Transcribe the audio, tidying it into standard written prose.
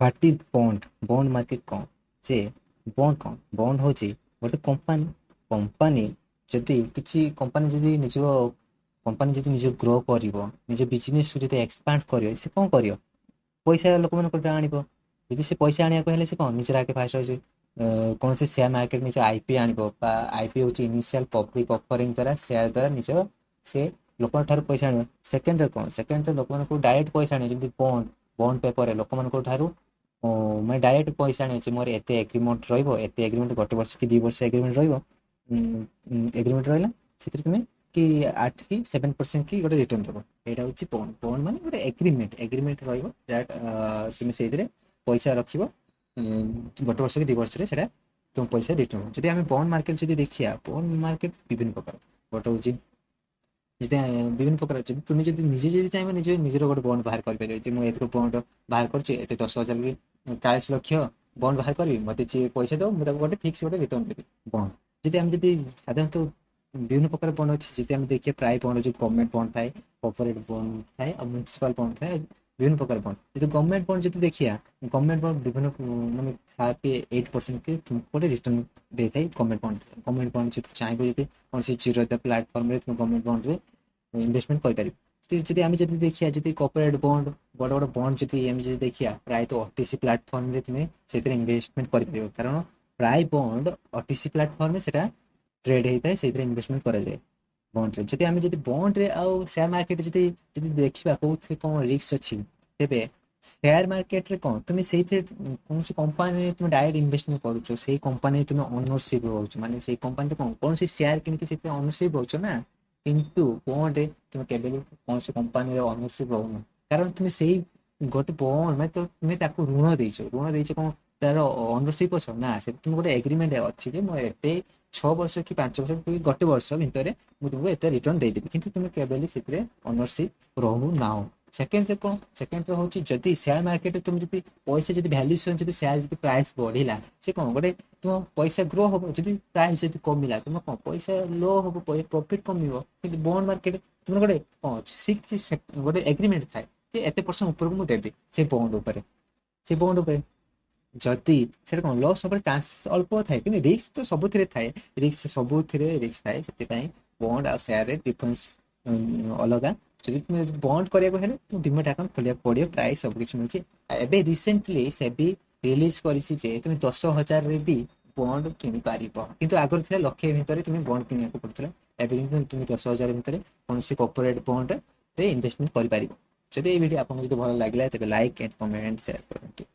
What is bond bond market कौन जे bond कौन bond हूँ गोटे कंपानी कंपानी जदि किसी कंपानी जदि निज कंपानी जदि निज ग्रो कर निज बिजनेस जदि एक्सपांड कर कौन कर पैसा लोक मान आण ଯଦି ସେ ପଇସା ଆଣିବାକୁ ହେଲେ ସେ କ'ଣ ନିଜର ଆଗେ ଫାଷ୍ଟ ହେଉଛି କୌଣସି ସେୟାର ମାର୍କେଟ ନିଜ ଆଇପି ଆଣିବ ବା ଆଇପି ହେଉଛି ଇନିସିଆଲ ପବ୍ଲିକ ଅଫରିଂ ଦ୍ୱାରା ସେୟାର ଦ୍ୱାରା ନିଜ ସେ ଲୋକଙ୍କ ଠାରୁ ପଇସା ଆଣିବ। ସେକେଣ୍ଡରେ କ'ଣ ସେକେଣ୍ଡରେ ଲୋକମାନଙ୍କୁ ଡାଇରେକ୍ଟ ପଇସା ଆଣିବ ଯେମିତି ବଣ୍ଡ ବଣ୍ଡ ପେପରରେ ଲୋକମାନଙ୍କ ଠାରୁ ମାନେ ଡାଇରେକ୍ଟ ପଇସା ଆଣିଛି ମୋର ଏତେ ଏଗ୍ରିମେଣ୍ଟ ରହିବ ଏତେ ଏଗ୍ରିମେଣ୍ଟ ଗୋଟେ ବର୍ଷ କି 2 ବର୍ଷ ଏଗ୍ରିମେଣ୍ଟ ରହିବ ଏଗ୍ରିମେଣ୍ଟ ରହିଲା ସେଥିରେ ତୁମେ କି 8 କି 7% କି ଗୋଟେ ରିଟର୍ନ ଦେବ ଏଇଟା ହେଉଛି ବଣ୍ଡ ବଣ୍ଡ ମାନେ ଗୋଟେ ଏଗ୍ରିମେଣ୍ଟ ରହିବ ଦ୍ୟାଟ୍ ତୁମେ ସେଇଥିରେ पैसा रख गोटे वर्ष कि 2 वर्ष से तुम पैसा रिटर्न जब आम बॉन्ड मार्केट जब देखिए बॉन्ड मार्केट विभिन्न प्रकार गोटे हूँ विभिन्न प्रकार जब तुम्हें जब निजे जब चाहिए निजे निजर गोटे बॉन्ड बाहर कर मुझे बॉन्ड बाहर कर 10,000 कि 40 लक्ष बॉन्ड बाहर करी मत पैसा दो मुझे गोटे फिक्स गोटे रिटर्न देवी बॉन्ड जब साधारणतः विभिन्न प्रकार बॉन्ड अच्छी जब देखिए प्राय बॉन्ड जो गवर्नमेंट बॉन्ड थाए कॉर्पोरेट बॉन्ड थाए और म्यूनिसिपल बॉन्ड थाए विभिन्न प्रकार बॉन्ड जब गवर्नमेंट बॉन्ड जब देखिए गवर्नमेंट बॉन्ड विभिन्न मानने 7 8% के तुमको रिटर्न दे था गवर्नमेंट बॉन्ड जो चाहिए जब कौन जीरो प्लाटफर्म तुम गवर्नमेंट बॉन्ड में इन्वेस्टमेंट कर जब आम जब देखिए जब कॉर्पोरेट बॉन्ड बड़ बड़ बॉन्ड जब देखिए प्राय तो ओटीसी प्लाटफर्म में तुम्हें से इन्वेस्टमेंट कर कारण प्राय बॉन्ड ओटीसी प्लाटफर्म में से ट्रेड होता है से इन्वेस्टमेंट कराए बॉन्ड जब आम जब बॉन्ड रे आउ शेयर मार्केट जब देखा कौन कौन रिस्क अच्छी तेरे शेयर मार्केट रे कौन तुम से कौन कंपानी तुम डायरेक्ट इन्वेस्टमेंट करुच से कंपानी तुम ओनरशिप हो माने से कंपानी कौन कौन शेयर कि ओनरशिप हो ना किंतु बॉन्ड रे तुम केवल कौन कंपानी ओनरशिप रहून कारण तुम से गोटे बॉन्ड मैं तो तुम्हें ऋण देच कौन तार ओनरशिप अच्छ ना से तुम गोटे एग्रीमेंट अच्छी मुझे 6 वर्ष कि 5 वर्ष कि गोटे वर्ष भितर मुझे तुमको एत रिटर्न देदेवी कि तुम केवल से ओनरशिप रहू ना सेकेंड कौन सेकेंड हूँ जदि शेयर मार्केट तुम जब पैसा जब भैल्यूएसन जब शेयर जब प्राइस बढ़ला से कौन गोटे तुम पैसा ग्रो हम जब प्राइस जब कमिला तुम कौन पैसा लो हम प्रॉफिट कम कि बॉन्ड मार्केट तुम गोटे कौन गोटे एग्रीमेंट थाए एत परसेंट ऊपर को मुझे देवी से बॉन्ड उपर जदि से कौन लॉस हमारे चांसेस अल्प थाए कि रिस्क तो सब थाए रिस्क थाए से बॉन्ड आ शेयर डिफरेन्स अलग जब तुम बॉन्ड कराया तुम डिमेट अकाउंट खोलिया पड़ो प्राय सबकि मिलूँ एवं रिसेंटली से भी रिलीज कर तुम 10,000 भी बॉन्ड किनी पार कि आगर थे लक्षे भितर तुम बॉन्ड किना पड़ता एवं तुम 10,000 भितर कौन कॉर्पोरेट बॉन्ड रे इन्वेस्टमेंट कर जब ये वीडियो आपको भल लगे तेज लाइक एंड कमेंट शेयर करूँ।